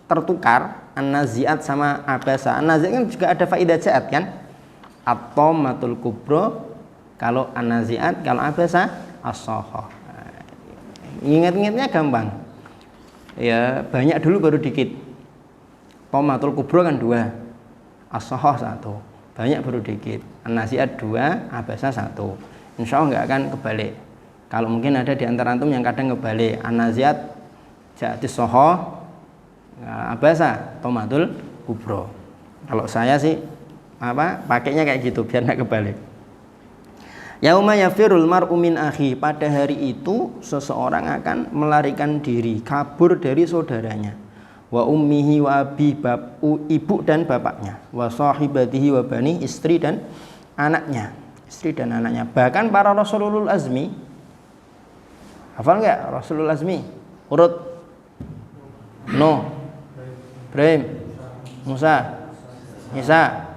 tertukar an-nazi'at sama abasa, an-nazi'at kan juga ada faidah ja'at kan, at-tammatul kubra kalau an-nazi'at, kalau abasa as-sakhah. Nah, ingat-ingatnya gampang ya, banyak dulu baru dikit. Tammatul kubra kan 2, as-sakhah 1, banyak baru dikit. An-nazi'at 2, abasa 1. Insya Allah nggak akan kebalik. Kalau mungkin ada di antara antum yang kadang kebalik, an-nazi'at ja'atis sakhah, abasa tammatul kubra. Kalau saya sih pakainya kayak gitu biar nggak kebalik. Yauma yafirul mar'u min akhi, pada hari itu seseorang akan melarikan diri, kabur dari saudaranya. Wa ummihi wa abi, ibu dan bapaknya, wa sahibatihi wa bani, istri dan anaknya. Bahkan para Rasulul Azmi, hafal nggak Rasulul Azmi? Urut: Nuh, Ibrahim, Musa, Isa,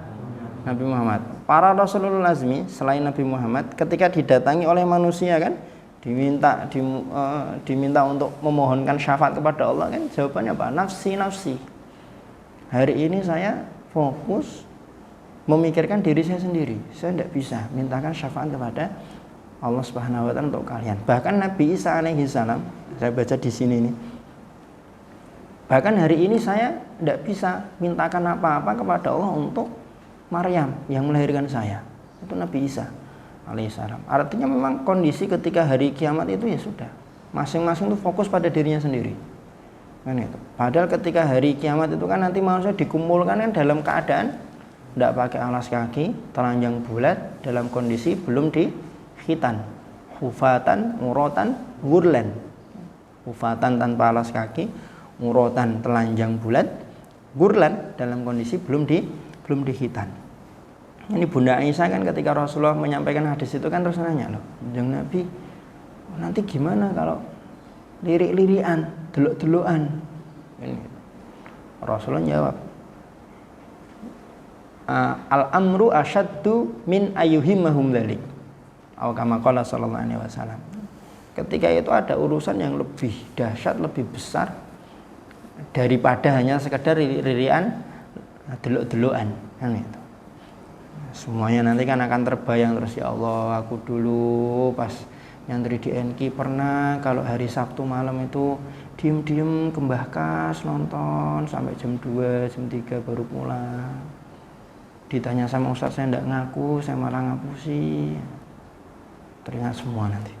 Nabi Muhammad. Para Rasulul Azmi selain Nabi Muhammad, ketika didatangi oleh manusia kan, diminta untuk memohonkan syafaat kepada Allah kan, jawabannya apa? Nafsi. Hari ini saya fokus memikirkan diri saya sendiri. Saya tidak bisa mintakan syafaat kepada Allah Subhanahu wa taala untuk kalian. Bahkan Nabi Isa alaihi salam, saya baca di sini nih. Bahkan hari ini saya tidak bisa mintakan apa-apa kepada Allah untuk Maryam yang melahirkan saya. Itu Nabi Isa alaihissalam. Artinya memang kondisi ketika hari kiamat itu ya sudah, masing-masing itu fokus pada dirinya sendiri. Kan itu. Padahal ketika hari kiamat itu kan nanti manusia dikumpulkan kan dalam keadaan tidak pakai alas kaki, telanjang bulat, dalam kondisi belum dikhitan, hufatan, urotan, gurlan. Hufatan tanpa alas kaki, urotan telanjang bulat, gurlan dalam kondisi belum dikhitan. Ini Bunda Aisyah kan ketika Rasulullah menyampaikan hadis itu kan terus nanya, loh, Kanjeng Nabi, nanti gimana kalau lirik-lirikan, delok-delokan? Rasulullah jawab, al-amru asyaddu min ayyuhimmahum dzalik. Atau kama qala sallallahu alaihi wasallam. Ketika itu ada urusan yang lebih dahsyat, lebih besar daripada hanya sekedar lirik-lirikan, delok-delokan, kan itu. Semuanya nanti kan akan terbayang terus, ya Allah, aku dulu pas nyantri di NK pernah kalau hari Sabtu malam itu diem-diem ke Mbah Kas nonton sampai jam 2, jam 3 baru pulang. Ditanya sama Ustaz saya enggak ngaku, saya malah ngapusi. Teringat semua nanti.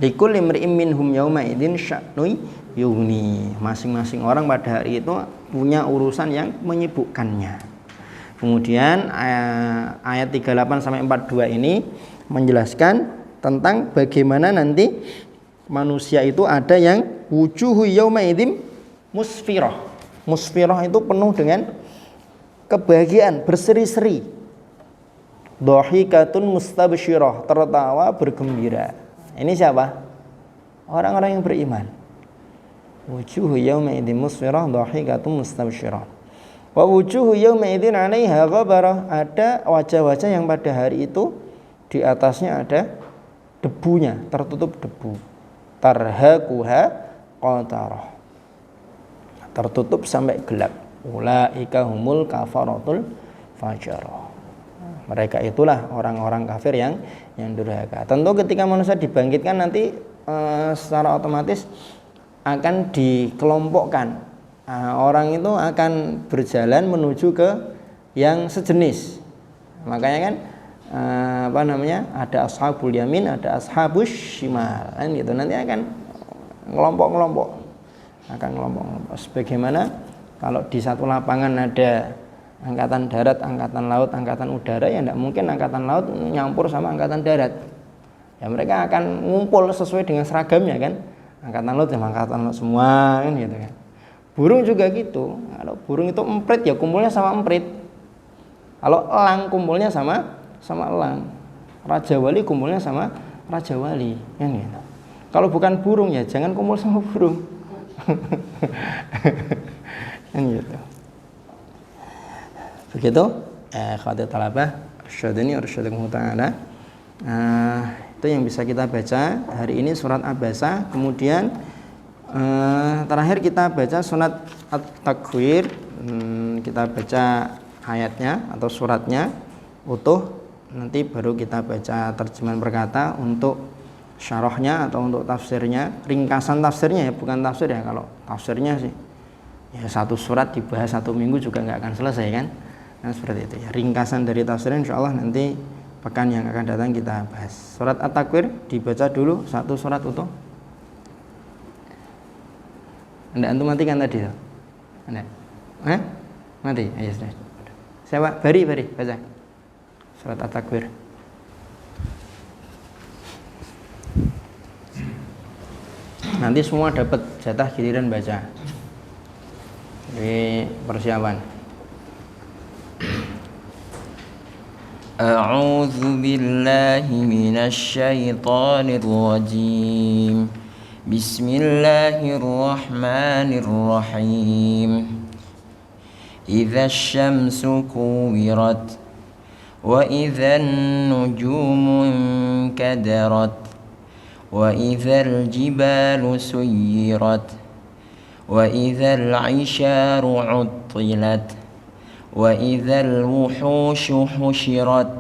Likul imri'in minhum yauma idzin sya'nui yughni. Masing-masing orang pada hari itu punya urusan yang menyibukkannya. Kemudian ayat 38 sampai 42 ini menjelaskan tentang bagaimana nanti manusia itu ada yang wujuhu yauma idzin musfirah. Musfirah itu penuh dengan kebahagiaan, berseri-seri. Dhahikatun mustabsyirah, tertawa bergembira. Ini siapa? Orang-orang yang beriman. wujuhu yawma idzin musfirah dhahikatun mustabsyirah. Wa wujuhu yawma idzin 'alaiha ghabarah, ada wajah-wajah yang pada hari itu di atasnya ada debunya, tertutup debu. Tarhaquha qatarah, tertutup sampai gelap. Ulaika humul kafaratul fajarah. Mereka itulah orang-orang kafir yang durhaka. Tentu ketika manusia dibangkitkan nanti secara otomatis akan dikelompokkan. Orang itu akan berjalan menuju ke yang sejenis. Makanya kan ada ashabul yamin, ada ashabus shimal, kan gitu. Nanti akan ngelompok-ngelompok. Sebagaimana kalau di satu lapangan ada angkatan darat, angkatan laut, angkatan udara, ya tidak mungkin angkatan laut nyampur sama angkatan darat. Ya mereka akan ngumpul sesuai dengan seragamnya kan. Angkatan laut sama angkatan laut semua kan gitu kan. Burung juga gitu. Kalau burung itu emprit ya kumpulnya sama emprit. Kalau elang kumpulnya sama elang. Raja wali kumpulnya sama raja wali kan gitu. Kalau bukan burung ya jangan kumpul sama burung. Kan gitu. Begitu khawatir talabah arsyadani arsyadakum ta'ala. Itu yang bisa kita baca hari ini surat Abasa. Kemudian terakhir kita baca surat At-Takwir. Kita baca ayatnya atau suratnya utuh, nanti baru kita baca terjemahan berkata untuk syarahnya atau untuk tafsirnya, ringkasan tafsirnya ya, bukan tafsir ya. Kalau tafsirnya sih ya satu surat dibahas 1 minggu juga nggak akan selesai kan. Nah seperti itu ya, ringkasan dari tafsirnya insyaallah nanti pekan yang akan datang kita bahas. Surat At-Takwir dibaca dulu satu surat utuh. Anda antum matikan tadi tuh. Anda? Mati? Ayo sudah. Siapa? Bari baca. Surat At-Takwir. Nanti semua dapat jatah giliran baca. Jadi persiapan. A'udzu billahi minasy syaithanir rajim. Bismillahirrahmanirrahim. Idza asy-syamsu kuwirat wa idzan nujumu kadarat wa idzal jibalu suyirat wa idzal 'isharu 'uttilat wa idzal wuhushu husyirat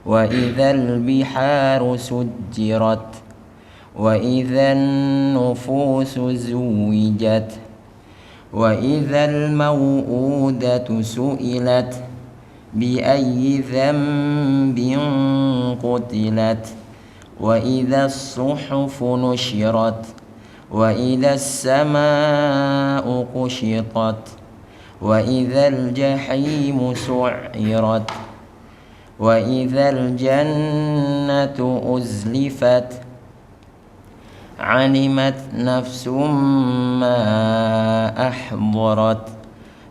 wa idzal biharu sujjirat wa idzan nufusu zuwijat wa idzal mau'udatu su'ilat bi ayyi dhanbin qutilat wa idzas suhufu nusyirat wa idzas samaa'u kushitat wa idzal jahimu su'irat wa idzal jannatu uzlifat alimat nafsum ma ahdarat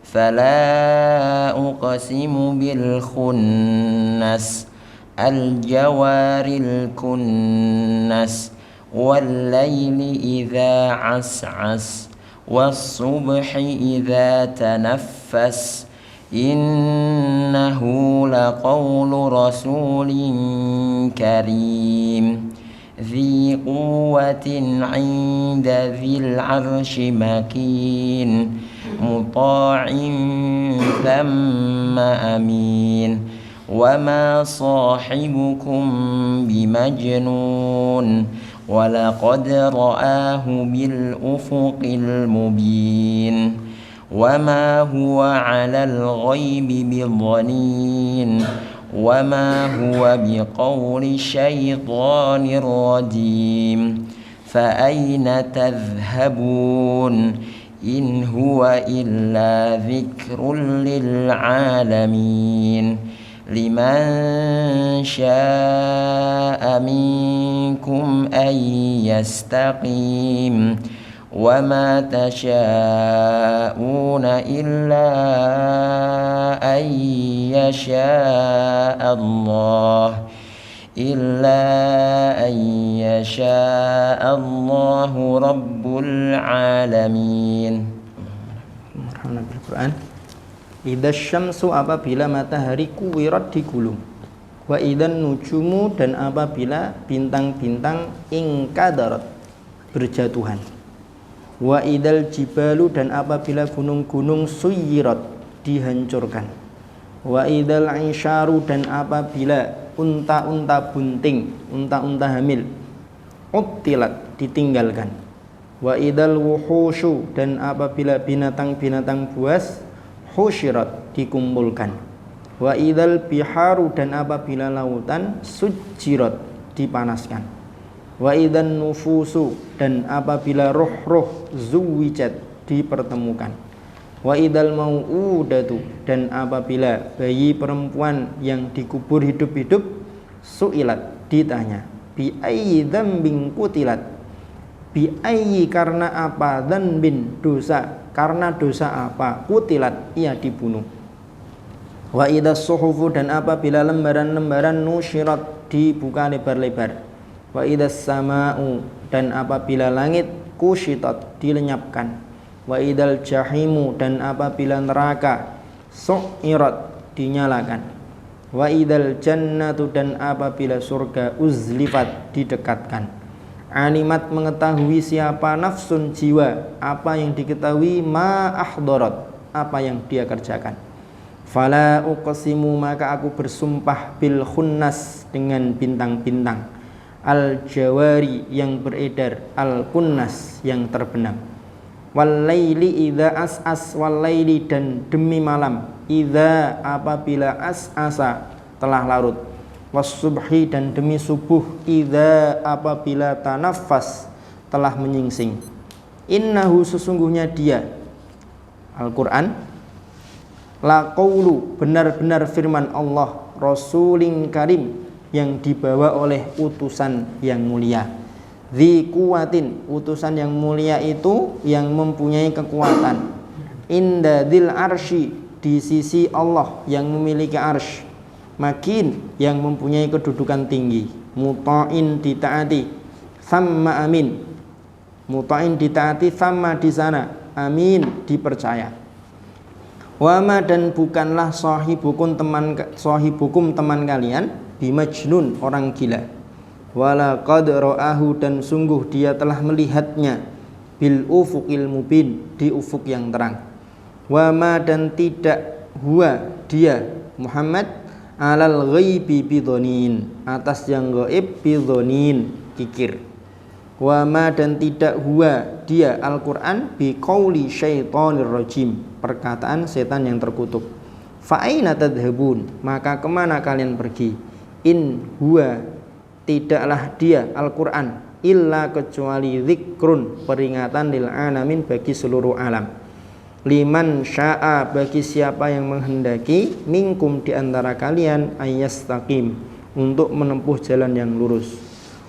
fala uqsimu bil khunnas al jawaril kunnas wal laili idza as'as was subhi idza tanaffas innahu laqawlu rasulin karim ذي قوة عند ذي العرش مكين مطاع ثم أمين وما صاحبكم بمجنون ولقد رآه بالأفق المبين وما هو على الغيب بضنين وما هو بقول شيطان رجيم فأين تذهبون إن هو إلا ذكر للعالمين لمن شاء منكم أن يستقيم وما تشاءون إلا أن يشاء الله إلا أن يشاء الله رب العالمين. Al-Quran. Idza syamsu apabila matahari kuwirat digulung. Wa idan nujumu dan apabila bintang-bintang ingkadarat berjatuhan. Wa idal jibalu dan apabila gunung-gunung suyirat dihancurkan. Wa idal isyaru dan apabila unta-unta bunting, unta-unta hamil uttilat ditinggalkan. Wa idal wuhusyu dan apabila binatang-binatang buas husyirat dikumpulkan. Wa idal biharu dan apabila lautan sujirat dipanaskan. Wa idan nufusu dan apabila roh-roh zuwijat dipertemukan. Wa idal mau'udatu dan apabila bayi perempuan yang dikubur hidup-hidup su'ilat ditanya bi ayyi dzambin qutilat, bi ayyi karena apa, dzambin dosa, karena dosa apa, qutilat ia dibunuh. Wa idas suhufu dan apabila lembaran-lembaran nusyirat dibuka lebar-lebar. Wa idas sama'u dan apabila langit kusyitat dilenyapkan. Wa idal jahimu dan apabila neraka su'irat dinyalakan. Wa idal jannatu dan apabila surga uzlifat didekatkan. Alimat mengetahui siapa nafsun jiwa apa yang diketahui ma ahdarat apa yang dia kerjakan. Fala uqsimu maka aku bersumpah bil khunnas dengan bintang-bintang, al jawari yang beredar, al kunnas yang terbenam. Wal laili idza as'as, wal laili dan demi malam, idza apabila as'asa telah larut, was subhi dan demi subuh, idza apabila tanaffas telah menyingsing. Innahu sesungguhnya dia Al-Qur'an la qaulu benar-benar firman Allah rasulin karim yang dibawa oleh utusan yang mulia. Dzi kuwatin utusan yang mulia itu yang mempunyai kekuatan. Inda dzil arsy di sisi Allah yang memiliki arsy. Makin yang mempunyai kedudukan tinggi. Muta'in ditaati, thamma amin. Muta'in ditaati, thamma di sana, amin dipercaya. Wama dan bukanlah sahibukum teman kalian bimajnun orang gila. Wala qad ra'ahu dan sungguh dia telah melihatnya bil ufuqil mubin di ufuk yang terang. Wama dan tidak huwa dia Muhammad alal ghaibi bidhonin atas yang gaib bidhonin kikir. Wama dan tidak huwa dia Al-Quran biqauli syaitonir rajim perkataan setan yang terkutuk. Fa aina tadhhabun maka kemana kalian pergi? In huwa tidaklah dia Al-Quran illa kecuali zikrun peringatan lil alamin bagi seluruh alam. Liman sya'a bagi siapa yang menghendaki minkum diantara kalian ayyastaqim untuk menempuh jalan yang lurus.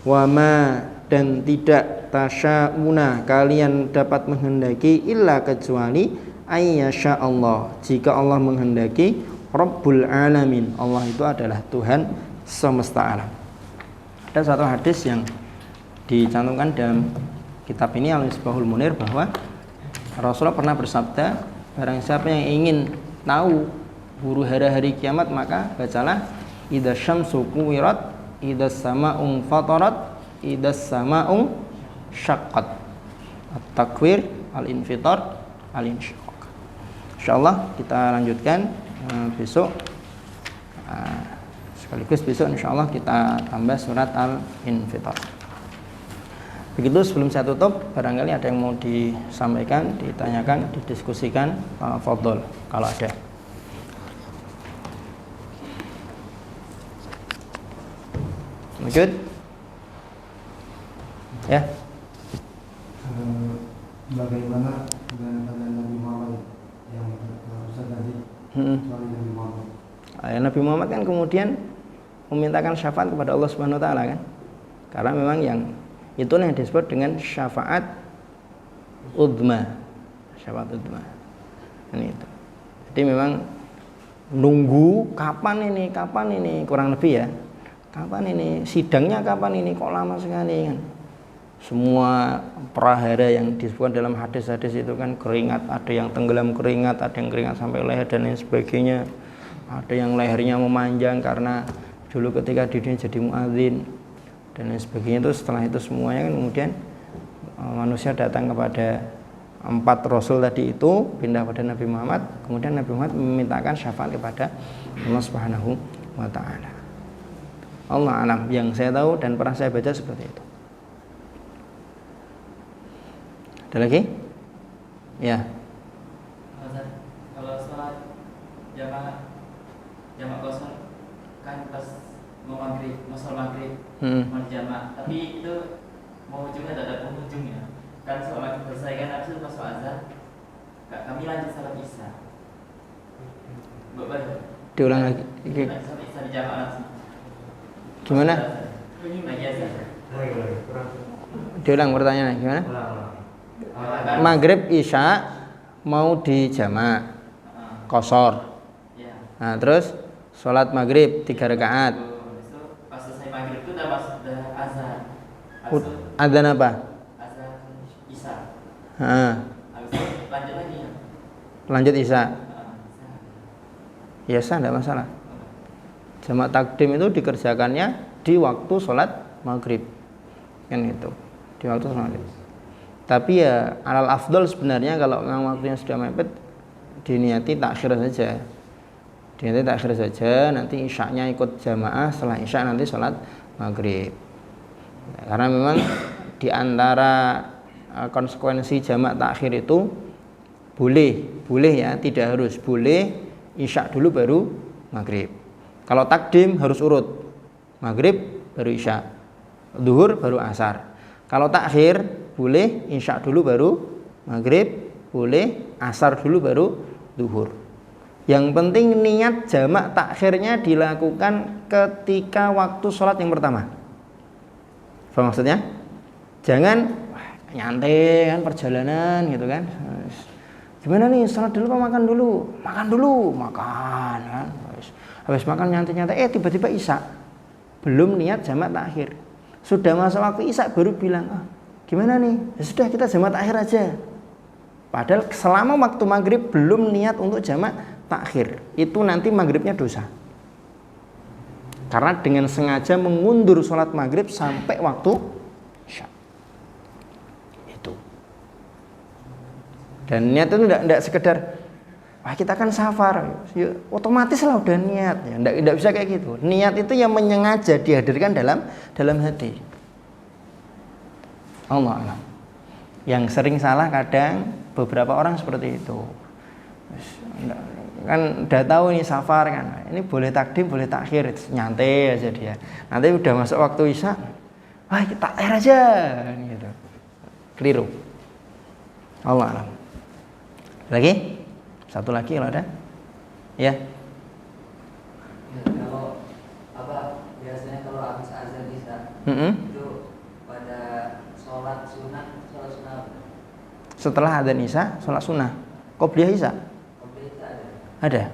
Wama dan tidak tasya'una kalian dapat menghendaki illa kecuali ayyasha Allah jika Allah menghendaki. Rabbul alamin Allah itu adalah Tuhan semesta alam. Ada suatu hadis yang dicantumkan dalam kitab ini Al-Misbahul Munir bahwa Rasulullah pernah bersabda, barang siapa yang ingin tahu huru hara hari kiamat maka bacalah idza syamsu kuwirat, idza sama'u fatarat, idza sama'u syaqqat. At-takwir, al-infitar, al-insyiqaq. Insyaallah kita lanjutkan besok. Sekaligus besok insyaallah kita tambah surat Al-Infitar. Begitu sebelum saya tutup, barangkali ada yang mau disampaikan, ditanyakan, didiskusikan, fadhol kalau ada. Lanjut. Ya. Bagaimana dengan Nabi Muhammad yang Ustaz tadi? Nabi Muhammad. Nabi Muhammad kan kemudian memintakan syafaat kepada Allah Subhanahu wa taala kan. Karena memang yang itu yang disebut dengan syafaat udma. Syafaat udma. Ini itu. Jadi memang nunggu kapan ini kurang lebih ya. Kapan ini sidangnya, kapan ini, kok lama sekali kan. Semua prahara yang disebutkan dalam hadis-hadis itu kan keringat, ada yang tenggelam keringat, ada yang keringat sampai leher dan lain sebagainya. Ada yang lehernya memanjang karena dulu ketika dirinya jadi muadzin dan lain sebagainya. Itu setelah itu semuanya kan kemudian manusia datang kepada 4 rasul tadi itu, pindah pada Nabi Muhammad, kemudian Nabi Muhammad memintakan syafaat kepada Allah Subhanahu wa taala. Allah alam, yang saya tahu dan pernah saya baca seperti itu. Ada lagi? Ya. Kalau sholat jamak kosor kan pas mau maghrib, mau sholat maghrib, mau jamak, tapi itu mau ujungnya tidak ada penghujungnya. Kan sholat maghrib selesai kan, habis itu pas azan, kami lanjut sholat isya. Diulang lagi. Sholat isya di jamak langsung. Gimana? Lagi azan. Diulang pertanyaannya gimana? Maghrib isya mau di jamak kosor. Nah terus sholat maghrib 3 rakaat. Pas selesai maghrib itu udah azan. Adzan apa? Azan isya. Habis itu lanjut lagi ya. Lanjut isya. Ya sah, tidak masalah. Jamak takdim itu dikerjakannya di waktu sholat maghrib, kan itu, di waktu sholat maghrib. Tapi ya alal afdol sebenarnya kalau memang waktunya sudah mepet, diniati takhir saja. Diniati takhir saja, nanti isya'nya ikut jamaah, setelah isya' nanti sholat maghrib. Karena memang di antara konsekuensi jamak takhir itu boleh ya, tidak harus, boleh isya' dulu baru maghrib. Kalau takdim harus urut, maghrib baru isya', zuhur baru asar. Kalau takhir boleh isya' dulu baru maghrib, boleh asar dulu baru zuhur. Yang penting niat jamak takhirnya dilakukan ketika waktu sholat yang pertama. Apa maksudnya? Jangan nyantai kan, perjalanan gitu kan. Gimana nih, sholat dulu apa makan dulu? Makan dulu, makan kan. Habis makan nyantai-nyantai, tiba-tiba isya. Belum niat jamak takhir. Sudah masuk waktu isya baru bilang, gimana nih? Ya sudah, kita jamak takhir aja. Padahal selama waktu maghrib belum niat untuk jamak takhir, itu nanti maghribnya dosa. Karena dengan sengaja mengundur sholat maghrib sampai waktu isya. Itu. Dan niat itu tidak sekedar, wah kita kan safar, ya, otomatis lah udah niat. Ya, tidak bisa kayak gitu. Niat itu yang menyengaja dihadirkan dalam hati. Allah. Yang sering salah kadang beberapa orang seperti itu. Kan udah tahu ini safar kan, ini boleh takdim boleh takhir, nyantai aja dia. Nanti udah masuk waktu isya, wah kita takhir aja gitu. Keliru. Allah alam. Lagi? Satu lagi kalau ada? Ya. Kalau biasanya kalau habis azan isya itu pada sholat sunnah Setelah adzan isya, sholat sunnah. Qobliyah isya? Ada.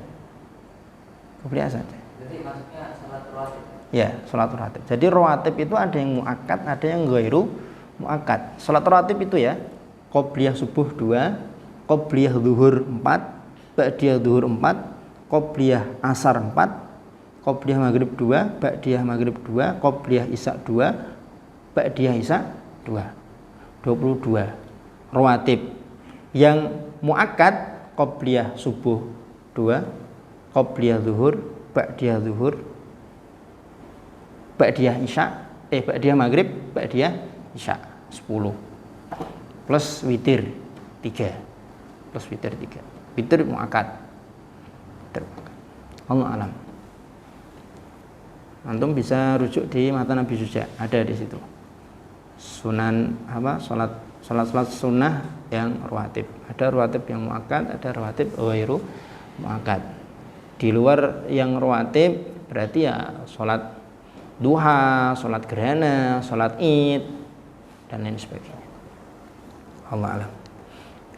Qobliyah saja. Jadi maksudnya sholat rawatib. Ya, sholat rawatib. Jadi rawatib itu ada yang muakkad, ada yang ghairu muakkad. Sholat rawatib itu ya, qobliyah subuh 2, qobliyah zuhur 4, ba'diyah zuhur 4, qobliyah asar 4, qobliyah maghrib 2, ba'diyah maghrib 2, qobliyah isya 2, ba'diyah isya 2. 22 rawatib. Yang muakkad qobliyah subuh 2, qobliyah zuhur, ba'diyah zuhur, ba'diyah isya, ba'diyah maghrib, ba'diyah isya 10. Plus witir 3. Plus witir 3. Witir muakkad. Allah alam. Antum bisa rujuk di mata Nabi Suja, ada di situ. Sunan apa? Salat sunnah yang rawatib. Ada rawatib yang muakkad, ada rawatib ghairu muakkad. Di luar yang rawatib berarti ya salat duha, salat gerhana, salat id dan lain sebagainya. Allah alam.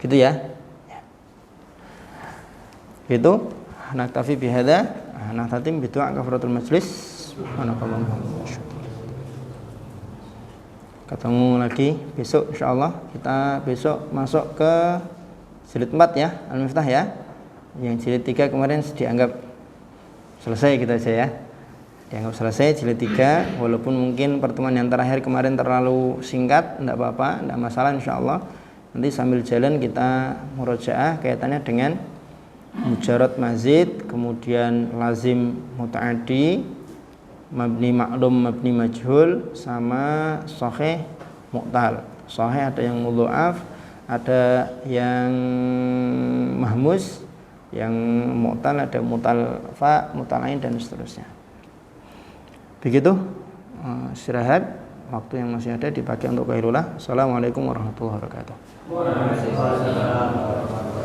Gitu ya. Gitu. Naktafi bihadza. Naktatim bidu'a kafaratul majlis. Subhanakallahumma. Ketemu lagi besok insyaallah. Kita besok masuk ke jilid 4 ya, Al-Miftah ya. Yang jilid 3 kemarin dianggap selesai gitu aja ya. Dianggap selesai jilid 3, walaupun mungkin pertemuan yang terakhir kemarin terlalu singkat, enggak apa-apa, enggak masalah insyaallah. Nanti sambil jalan kita murojaah kaitannya dengan mujarad mazid, kemudian lazim muta'addi, mabni ma'lum, mabni majhul, sama sahih mu'tal. Sahih ada yang mudha'af, ada yang mahmus, yang mu'tal ada mu'tal fa, mu'tal ain dan seterusnya. Begitu. Istirahat, waktu yang masih ada dipakai untuk qailulah. Assalamualaikum warahmatullahi wabarakatuh. Waalaikumsalam.